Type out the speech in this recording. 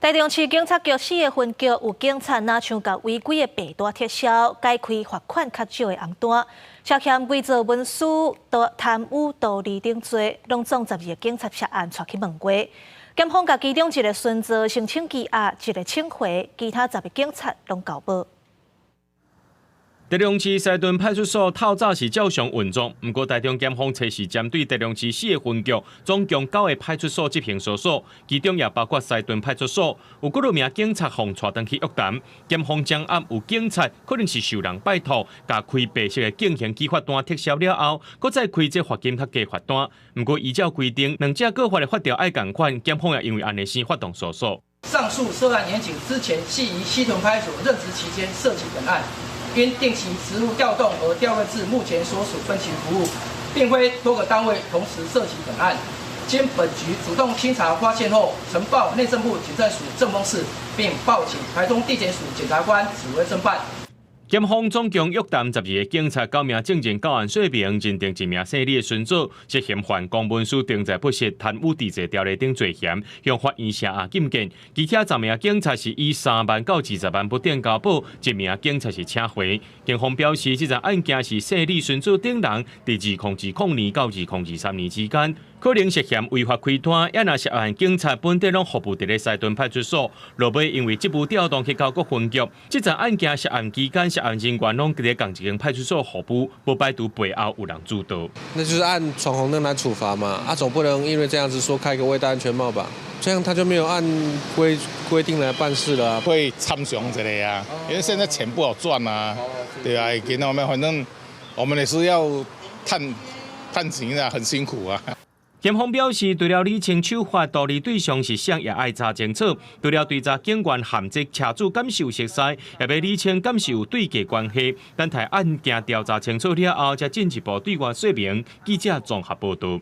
台中市警察局4个分局有警察拿枪甲违规的白单撤销，改开罚款较少的红单，涉嫌伪造文书、贪污、盗利等罪，拢总12个警察涉案带去问过。检方甲其中一个孙子申请羁押，一个请回，其他10个警察拢交保。 台中市西屯派出所透早是照常运作，不过台中检方测试针对台中市4个分局，总共9个派出所执行搜索，其中也包括西屯派出所，有几多名警察被带回去约谈。检方掌握有警察可能是受人拜托，甲开白色的竞刑羁罚单撤销了后，搁再开这罚金较低罚单。不过依照规定，两者各法的法条爱同款，检方也因为安尼先发动搜索。上述涉案员警之前系于西屯派出所任职期间涉及本案。 因定期职务调动而调任至目前所属分局服务，并非多个单位同时涉及本案。经本局主动清查发现后，呈报内政部警政署政风室，并报请台中地检署检察官指挥侦办。 检方总共约谈12个警察、9名证件到案说明，认定1名姓李的孙子涉嫌犯公文书定在不实、贪污治罪条例等罪嫌，向法院下案禁见。其他10名警察是以3万到20万不等交保，1名警察是请回。警方表示，这件案件是姓李孙子等人在2020年到2023年之间。 可能涉嫌违法开单，也若涉案警察本地拢服务伫咧西屯派出所，落尾因为职务调动去到各分局，这件案件涉案期间，涉案人员拢伫咧同一间派出所服务，不排除背后有人主导。那就是按闯红灯来处罚嘛，总不能因为这样子说开个未戴安全帽吧？这样他就没有按规定来办事了、啊。会参详一下啊，因为现在钱不好赚啊，对啊，给我们反正我们也是要探情啊，很辛苦啊。 检方表示，除了厘清守法道理对象是谁，也爱查清楚。除了对查警员含这车主敢是有熟识，也要厘清敢是有对价关系。等待案件调查清楚了后，才进一步对外说明。记者综合报道。